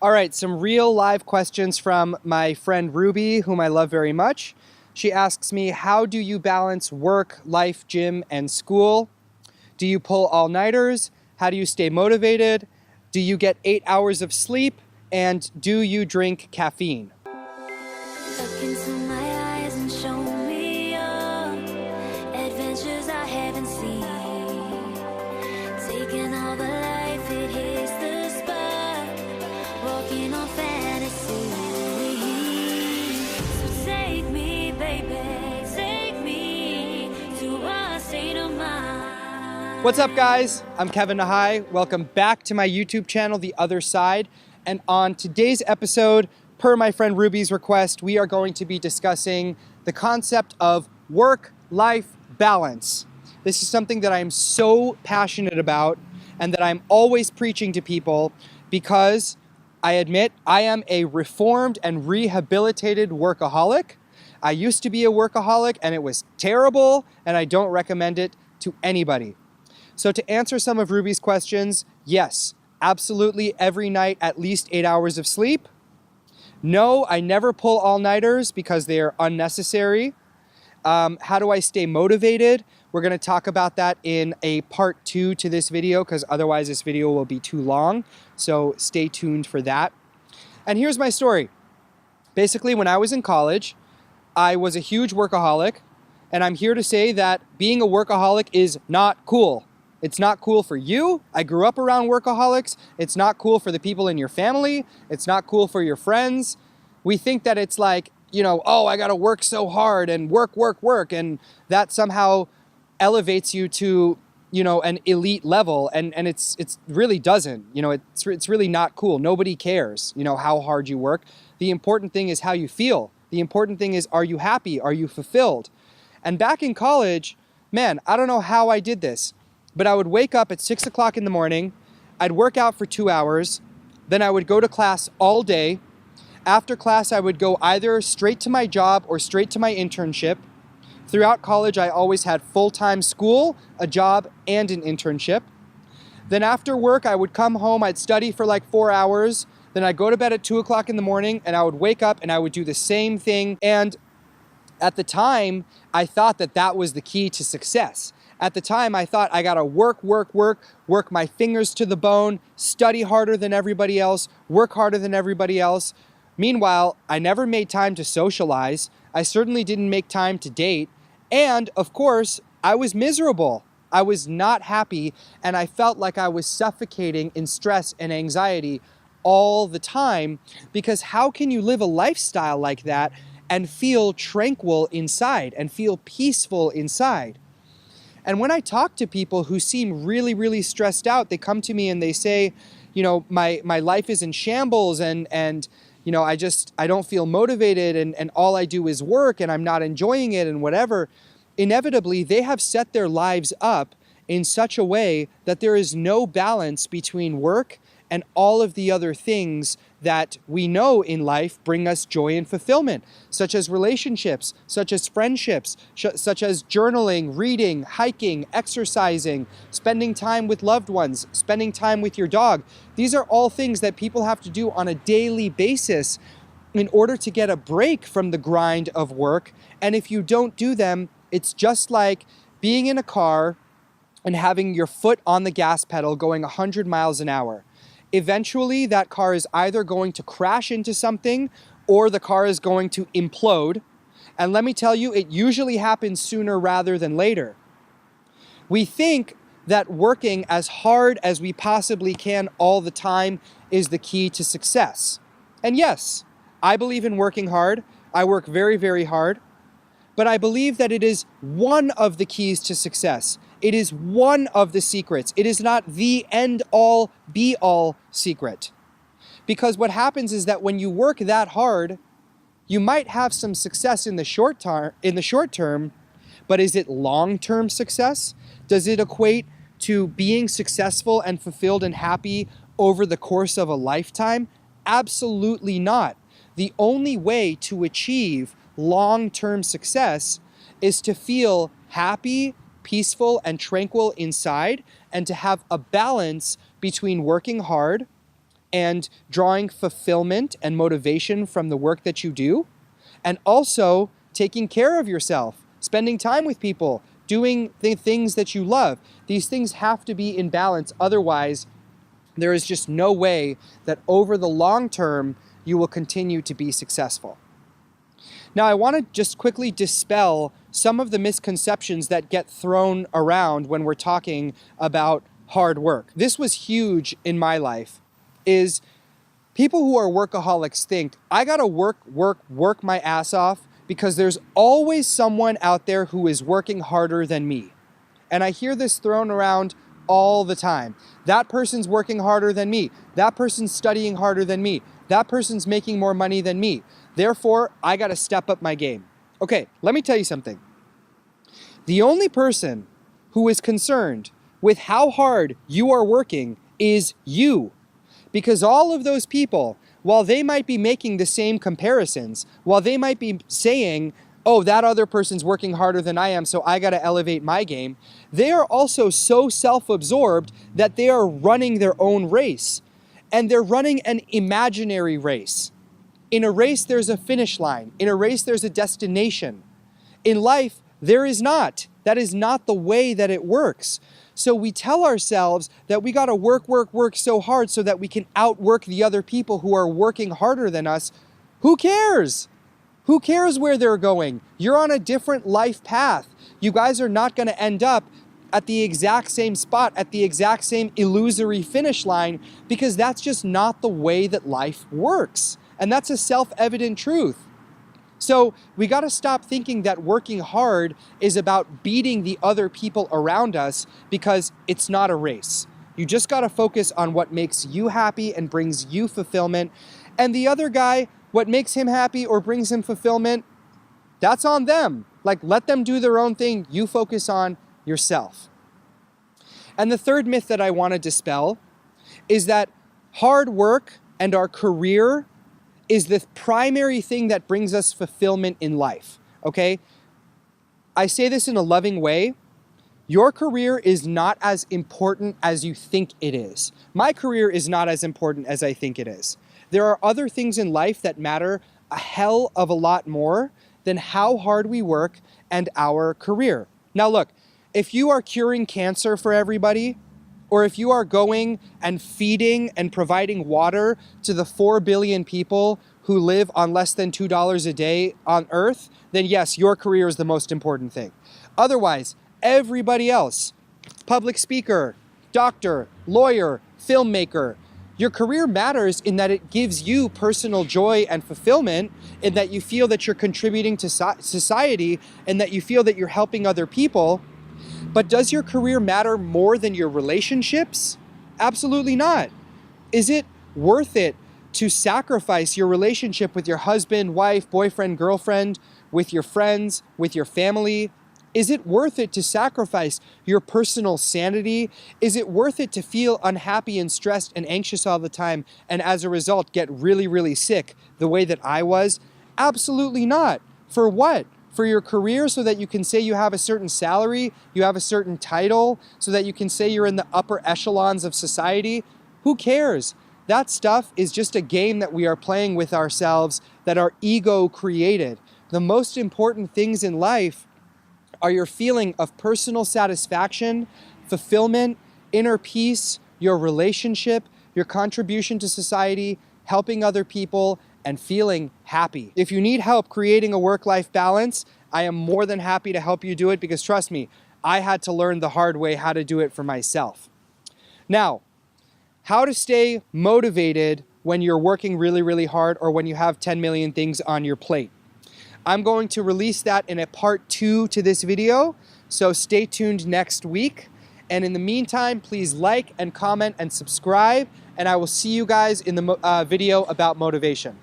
All right, some real live questions from my friend Ruby, whom I love very much. She asks me, how do you balance work, life, gym, and school? Do you pull all-nighters? How do you stay motivated? Do you get 8 hours of sleep? And do you drink caffeine? Look into my eyes and show me your adventures I haven't seen. Taking all the life, it hits the spot. Walking on fantasy. So take me, baby, take me to a state of mind. What's up, guys? I'm Kevin Nahai. Welcome back to my YouTube channel, The Other Side. And on today's episode, per my friend Ruby's request, we are going to be discussing the concept of work-life balance. This is something that I am so passionate about and that I'm always preaching to people because I admit I am a reformed and rehabilitated workaholic. I used to be a workaholic and it was terrible, and I don't recommend it to anybody. So to answer some of Ruby's questions, yes, absolutely every night at least 8 hours of sleep. No, I never pull all-nighters because they are unnecessary. How do I stay motivated? We're going to talk about that in a part 2 to this video because otherwise this video will be too long. So stay tuned for that. And here's my story. Basically, when I was in college, I was a huge workaholic, and I'm here to say that being a workaholic is not cool. It's not cool for you. I grew up around workaholics. It's not cool for the people in your family. It's not cool for your friends. We think that it's like, you know, oh, I gotta work so hard and work, and that somehow elevates you to, you know, an elite level, and it's really doesn't. You know, it's really not cool. Nobody cares, you know, how hard you work. The important thing is how you feel. The important thing is, are you happy? Are you fulfilled? And back in college, man, I don't know how I did this, but I would wake up at 6 o'clock in the morning, I'd work out for 2 hours, then I would go to class all day. After class, I would go either straight to my job or straight to my internship. Throughout college, I always had full-time school, a job, and an internship. Then after work, I would come home, I'd study for like 4 hours, then I'd go to bed at 2 o'clock in the morning, and I would wake up and I would do the same thing. And at the time, I thought that that was the key to success. At the time, I thought I gotta work my fingers to the bone, study harder than everybody else, work harder than everybody else. Meanwhile, I never made time to socialize. I certainly didn't make time to date. And of course, I was miserable. I was not happy, and I felt like I was suffocating in stress and anxiety all the time, because how can you live a lifestyle like that and feel tranquil inside and feel peaceful inside? And when I talk to people who seem really, really stressed out, they come to me and they say, you know, my life is in shambles, and you know, I don't feel motivated, and all I do is work and I'm not enjoying it and whatever. Inevitably, they have set their lives up in such a way that there is no balance between work and all of the other things that we know in life bring us joy and fulfillment, such as relationships, such as friendships, such as journaling, reading, hiking, exercising, spending time with loved ones, spending time with your dog. These are all things that people have to do on a daily basis in order to get a break from the grind of work. And if you don't do them, it's just like being in a car and having your foot on the gas pedal going 100 miles an hour. Eventually, that car is either going to crash into something or the car is going to implode. And let me tell you, it usually happens sooner rather than later. We think that working as hard as we possibly can all the time is the key to success. And yes, I believe in working hard. I work very, very hard. But I believe that it is one of the keys to success. It is one of the secrets. It is not the end-all, be-all secret. Because what happens is that when you work that hard, you might have some success in the short term, but is it long-term success? Does it equate to being successful and fulfilled and happy over the course of a lifetime? Absolutely not. The only way to achieve long-term success is to feel happy, peaceful, and tranquil inside, and to have a balance between working hard and drawing fulfillment and motivation from the work that you do, and also taking care of yourself, spending time with people, doing the things that you love. These things have to be in balance. Otherwise, there is just no way that over the long term, you will continue to be successful. Now, I want to just quickly dispel some of the misconceptions that get thrown around when we're talking about hard work. This was huge in my life, is people who are workaholics think, I gotta work my ass off because there's always someone out there who is working harder than me. And I hear this thrown around all the time. That person's working harder than me. That person's studying harder than me. That person's making more money than me. Therefore, I gotta step up my game. Okay, let me tell you something. The only person who is concerned with how hard you are working is you. Because all of those people, while they might be making the same comparisons, while they might be saying, oh, that other person's working harder than I am, so I gotta elevate my game, they are also so self-absorbed that they are running their own race. And they're running an imaginary race. In a race, there's a finish line. In a race, there's a destination. In life, there is not. That is not the way that it works. So we tell ourselves that we gotta work so hard so that we can outwork the other people who are working harder than us. Who cares? Who cares where they're going? You're on a different life path. You guys are not gonna end up at the exact same spot, at the exact same illusory finish line, because that's just not the way that life works. And that's a self-evident truth. So we gotta stop thinking that working hard is about beating the other people around us, because it's not a race. You just gotta focus on what makes you happy and brings you fulfillment. And the other guy, what makes him happy or brings him fulfillment, that's on them. Like, let them do their own thing. You focus on yourself. And the third myth that I wanna dispel is that hard work and our career is the primary thing that brings us fulfillment in life, okay? I say this in a loving way. Your career is not as important as you think it is. My career is not as important as I think it is. There are other things in life that matter a hell of a lot more than how hard we work and our career. Now look, if you are curing cancer for everybody, or if you are going and feeding and providing water to the 4 billion people who live on less than $2 a day on Earth, then yes, your career is the most important thing. Otherwise, everybody else, public speaker, doctor, lawyer, filmmaker, your career matters in that it gives you personal joy and fulfillment, in that you feel that you're contributing to society, and that you feel that you're helping other people. But does your career matter more than your relationships? Absolutely not. Is it worth it to sacrifice your relationship with your husband, wife, boyfriend, girlfriend, with your friends, with your family? Is it worth it to sacrifice your personal sanity? Is it worth it to feel unhappy and stressed and anxious all the time, and as a result get really, really sick the way that I was? Absolutely not. For what? For your career, so that you can say you have a certain salary, you have a certain title, so that you can say you're in the upper echelons of society? Who cares? That stuff is just a game that we are playing with ourselves, that our ego created. The most important things in life are your feeling of personal satisfaction, fulfillment, inner peace, your relationship, your contribution to society, helping other people, and feeling happy. If you need help creating a work-life balance, I am more than happy to help you do it, because trust me, I had to learn the hard way how to do it for myself. Now, how to stay motivated when you're working really, really hard, or when you have 10 million things on your plate. I'm going to release that in a part 2 to this video, so stay tuned next week. And in the meantime, please like and comment and subscribe, and I will see you guys in the video about motivation.